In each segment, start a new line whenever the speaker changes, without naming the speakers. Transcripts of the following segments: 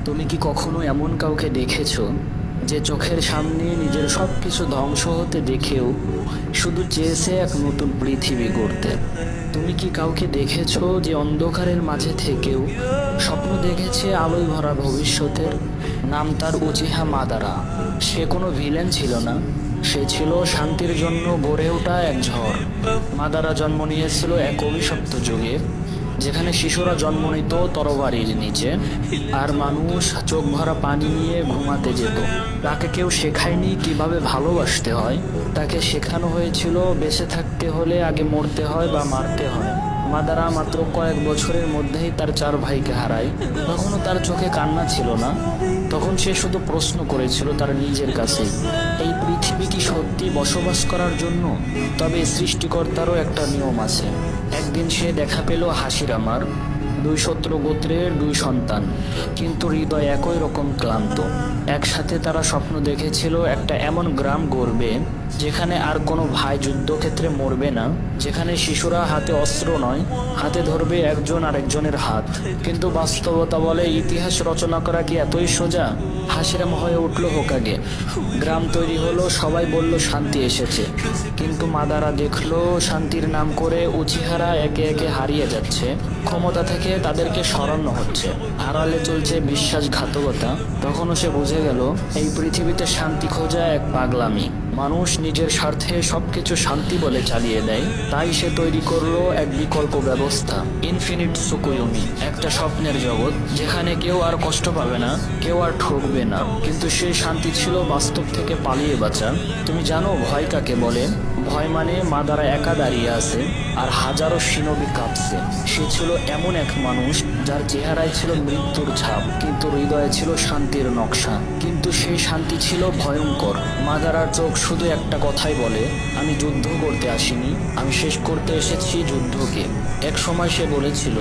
তুমি কি কখনো এমন কাউকে দেখেছো যে চোখের সামনে নিজের সব কিছু ধ্বংস হতে দেখেও শুধু চেয়েছে এক নতুন পৃথিবী গড়তে? তুমি কি কাউকে দেখেছো যে অন্ধকারের মাঝে থেকেও স্বপ্ন দেখেছে আলোয় ভরা ভবিষ্যতের? নাম তার উচিহা মাদারা। সে কোনো ভিলেন ছিল না, সে ছিল শান্তির জন্য গড়ে ওঠা এক ঝড়। মাদারা জন্ম নিয়েছিল এক অভিশপ্ত যুগে, যেখানে শিশুরা জন্ম নিত তরবারির নিচে আর মানুষ চোখ ভরা পানি নিয়ে ঘুমাতে যেত। তাকে কেউ শেখায়নি কিভাবে ভালোবাসতে হয়, তাকে শেখানো হয়েছিল বেঁচে থাকতে হলে আগে মরতে হয় বা মারতে হয়। মাদারা মাত্র কয়েক বছরের মধ্যেই তার 4 ভাইকে হারায়। তখনও তার চোখে কান্না ছিল না, তখন সে শুধু প্রশ্ন করেছিল তার নিজের কাছে, এই পৃথিবী কি সত্যি বসবাস করার জন্য? তবে সৃষ্টিকর্তারও একটা নিয়ম আছে। একদিন সে দেখা পেল হাসিরামার 2 শত্রু গোত্রের 2 সন্তান, কিন্তু হৃদয় একই রকম ক্লান্ত। একসাথে তারা স্বপ্ন দেখেছিল একটা এমন গ্রাম গড়বে যেখানে আর কোনো ভাই যুদ্ধক্ষেত্রে মরবে না, যেখানে শিশুরা হাতে অস্ত্র নয়, হাতে ধরবে একজন আরেকজনের হাত। কিন্তু বাস্তবতা বলে ইতিহাস রচনা করা কি এতই সোজা? হাসিরাম হয়ে উঠল হোকাগে। গ্রাম তৈরি হলো, সবাই বলল শান্তি এসেছে, কিন্তু মাদারা দেখলো শান্তির নাম করে উচিহারা একে একে হারিয়ে যাচ্ছে। ক্ষমতা থেকে তাদেরকে সরানো হচ্ছে, আড়ালে চলছে বিশ্বাসঘাতকতা। তখনও সে বুঝে গেল এই পৃথিবীতে শান্তি খোঁজা এক পাগলামি। মানুষ নিজের স্বার্থে সবকিছু শান্তি বলে চালিয়ে দেয়। তাই সে তৈরি করলো এক বিকল্প ব্যবস্থা, ইনফিনিট সুকুয়ুমি, একটা স্বপ্নের জগৎ যেখানে কেউ আর কষ্ট পাবে না, কেউ আর ঠকবে না। কিন্তু সেই শান্তি ছিল বাস্তব থেকে পালিয়ে বাঁচা। তুমি জানো ভয় কাকে বলে? ভয় মানে মাদারা একা দাঁড়িয়ে আছে আর হাজারো শিনবি কাঁপছে। সে ছিল এমন এক মানুষ যার চেহারায় ছিল মৃত্যুর ছাপ, কিন্তু হৃদয়ে ছিল শান্তির নকশা। কিন্তু সেই শান্তি ছিল ভয়ঙ্কর। মাদারার চোখ শুধু একটা কথাই বলে, আমি যুদ্ধ করতে আসিনি, আমি শেষ করতে এসেছি যুদ্ধকে। এক সময় সে বলেছিল,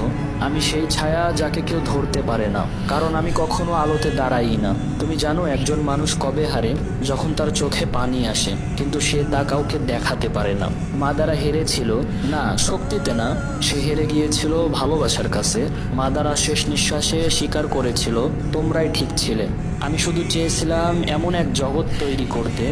আমি সেই ছায়া যাকে কেউ ধরতে পারে না, কারণ আমি কখনো আলোতে দাঁড়াই না। তুমি জানো একজন মানুষ কবে হারে? যখন তার চোখে পানি আসে, কিন্তু সে তা কাউকে দেখাতে পারে না। মাদারা হেরেছিল না শক্তিতে না, সে হেরে গিয়েছিল ভালোবাসার কাছে। মাদারা শেষ নিঃশ্বাসে স্বীকার করেছিল, তোমরাই ঠিক ছিলে। আমি শুধু চেয়েছিলাম এমন এক জগৎ তৈরি করতে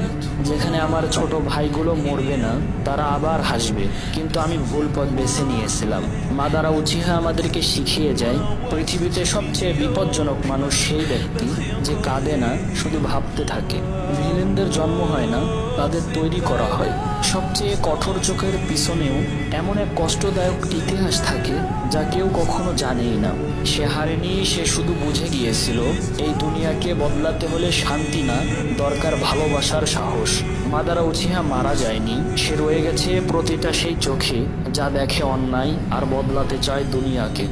যেখানে আমার ছোট ভাইগুলো মরবে না, তারা আবার হাসবে। কিন্তু আমি ভুল পথ বেছে নিয়েছিলাম। মাদারা উচিহা আমাদেরকে শিখিয়ে যায়, পৃথিবীতে সবচেয়ে বিপজ্জনক মানুষ সেই ব্যক্তি যে কাঁদে না, শুধু ভাবতে থাকে। ভিলেনদের জন্ম হয় না, তাদের তৈরি করা হয়। সবচেয়ে কঠোর চোখের পিছনেও এমন এক কষ্টদায়ক ইতিহাস থাকে যা কেউ কখনো জানেই না। সে হারেনি, সে শুধু বুঝে গিয়েছিল এই দুনিয়াকে বদলাতে হলে শান্তি না, দরকার ভালোবাসার সাহস। মাদারা উচিহা মারা যায়নি, সে রয়ে গেছে প্রতিটা সেই চোখে যা দেখে অন্যায় আর বদলাতে চায় দুনিয়াকে।